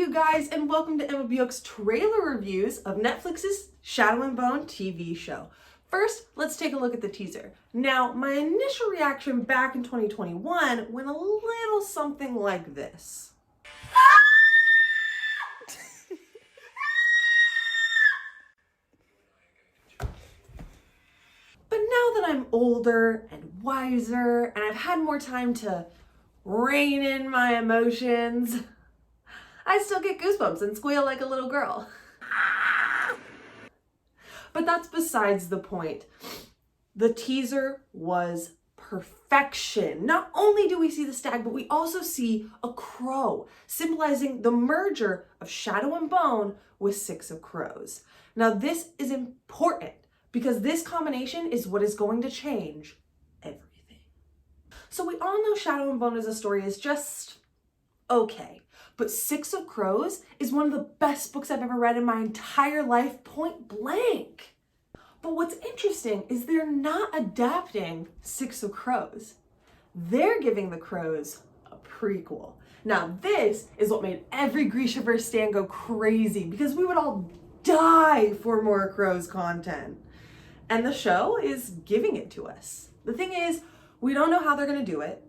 you guys, and welcome to Emma Bjork's trailer reviews of Netflix's Shadow and Bone TV show. First, let's take a look at the teaser. Now, my initial reaction back in 2021 went a little something like this. But now that I'm older and wiser, and I've had more time to rein in my emotions, I still get goosebumps and squeal like a little girl. But that's besides the point. The teaser was perfection. Not only do we see the stag, but we also see a crow, symbolizing the merger of Shadow and Bone with Six of Crows. Now this is important because this combination is what is going to change everything. So we all know Shadow and Bone as a story is just okay. But Six of Crows is one of the best books I've ever read in my entire life, point blank. But what's interesting is they're not adapting Six of Crows. They're giving the Crows a prequel. Now this is what made every Grishaverse stan go crazy because we would all die for more Crows content. And the show is giving it to us. The thing is, we don't know how they're gonna do it.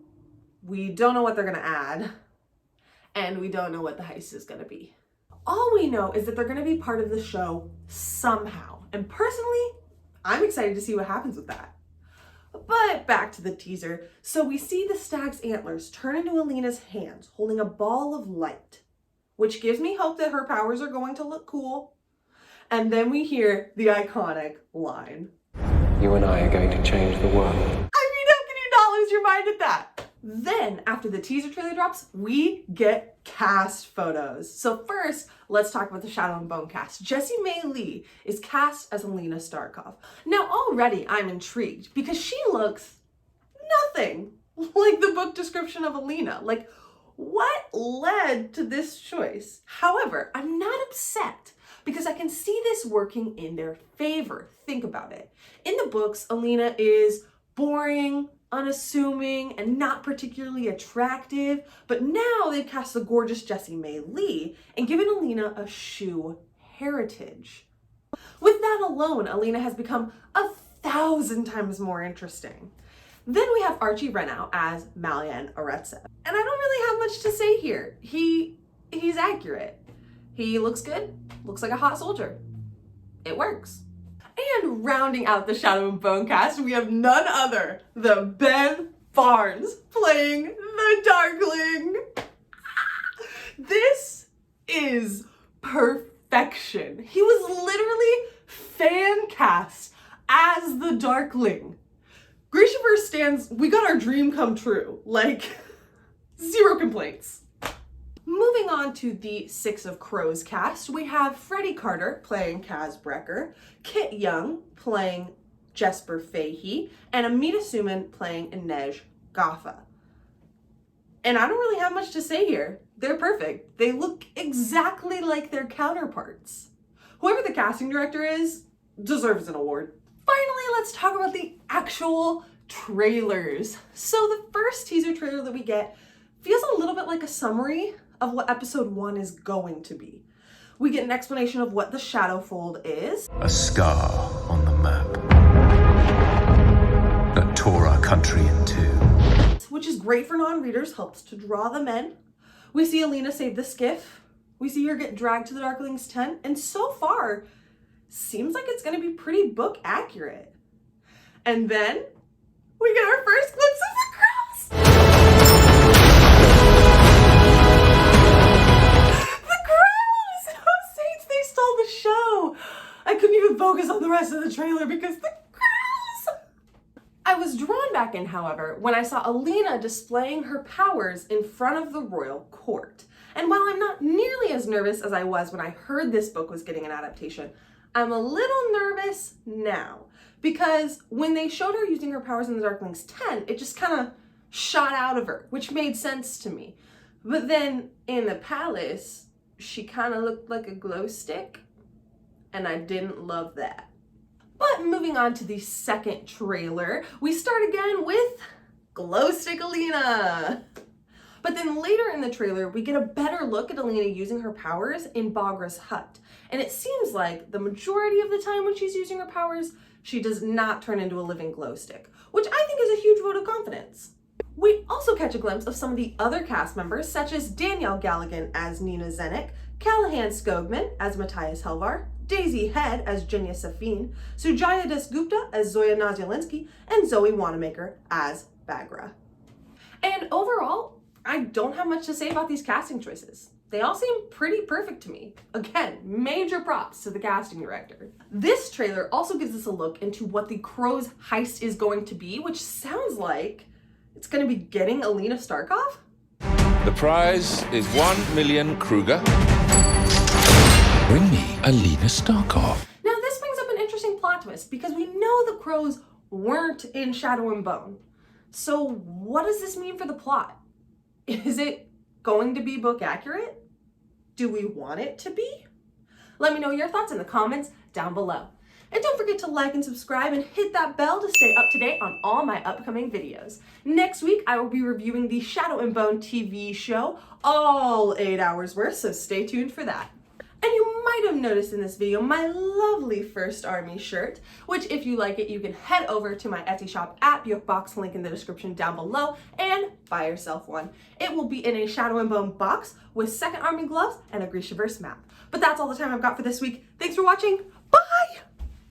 We don't know what they're gonna add. And we don't know what the heist is gonna be. All we know is that they're gonna be part of the show somehow. And personally, I'm excited to see what happens with that. But back to the teaser. So we see the stag's antlers turn into Alina's hands, holding a ball of light, which gives me hope that her powers are going to look cool. And then we hear the iconic line. You and I are going to change the world. I mean, how can you not lose your mind at that? Then, after the teaser trailer drops, we get cast photos. So first, let's talk about the Shadow and Bone cast. Jessie May Lee is cast as Alina Starkov. Now, already I'm intrigued because she looks nothing like the book description of Alina. Like, what led to this choice? However, I'm not upset because I can see this working in their favor. Think about it. In the books, Alina is boring, unassuming, and not particularly attractive, but now they've cast the gorgeous Jessie May Lee and given Alina a shoe heritage. With that alone, Alina has become 1,000 times more interesting. Then we have Archie Renow as Malyan Aretsev. And I don't really have much to say here. He's accurate. He looks good, looks like a hot soldier. It works. And rounding out the Shadow and Bone cast, we have none other than Ben Barnes playing the Darkling. This is perfection. He was literally fan cast as the Darkling. Grishaverse stans, we got our dream come true. Like, zero complaints. Moving on to the Six of Crows cast, we have Freddie Carter playing Kaz Brecker, Kit Young playing Jesper Fahey, and Amita Suman playing Inej Gaffa. And I don't really have much to say here. They're perfect. They look exactly like their counterparts. Whoever the casting director is deserves an award. Finally, let's talk about the actual trailers. So the first teaser trailer that we get feels a little bit like a summary of what episode 1 is going to be. We get an explanation of what the Shadowfold is. A scar on the map that tore our country in two. Which is great for non-readers, helps to draw them in. We see Alina save the skiff. We see her get dragged to the Darkling's tent. And so far, seems like it's gonna be pretty book accurate. And then we get our first glimpse of the crows. I couldn't even focus on the rest of the trailer because the crows! I was drawn back in, however, when I saw Alina displaying her powers in front of the royal court. And while I'm not nearly as nervous as I was when I heard this book was getting an adaptation, I'm a little nervous now. Because when they showed her using her powers in the Darkling's tent, it just kind of shot out of her, which made sense to me. But then in the palace, she kind of looked like a glow stick. And I didn't love that. But moving on to the second trailer, we start again with Glow Stick Alina. But then later in the trailer, we get a better look at Alina using her powers in Bagra's hut. And it seems like the majority of the time when she's using her powers, she does not turn into a living glow stick, which I think is a huge vote of confidence. We also catch a glimpse of some of the other cast members, such as Danielle Galligan as Nina Zenik, Callahan Skogman as Matthias Helvar, Daisy Head as Jenya Safin, Sujaya Dasgupta as Zoya Nazialinsky, and Zoe Wanamaker as Bagra. And overall, I don't have much to say about these casting choices. They all seem pretty perfect to me. Again, major props to the casting director. This trailer also gives us a look into what the Crow's heist is going to be, which sounds like it's going to be getting Alina Starkov? The prize is 1 million Kruger. Bring me Alina Starkov. Now this brings up an interesting plot twist because we know the Crows weren't in Shadow and Bone. So what does this mean for the plot? Is it going to be book accurate? Do we want it to be? Let me know your thoughts in the comments down below. And don't forget to like and subscribe and hit that bell to stay up to date on all my upcoming videos. Next week, I will be reviewing the Shadow and Bone TV show, all 8 hours worth, so stay tuned for that. And you might have noticed in this video my lovely First Army shirt, which if you like it, you can head over to my Etsy shop at Box, link in the description down below, and buy yourself one. It will be in a Shadow and Bone box with Second Army gloves and a Grishaverse map. But that's all the time I've got for this week. Thanks for watching. Bye!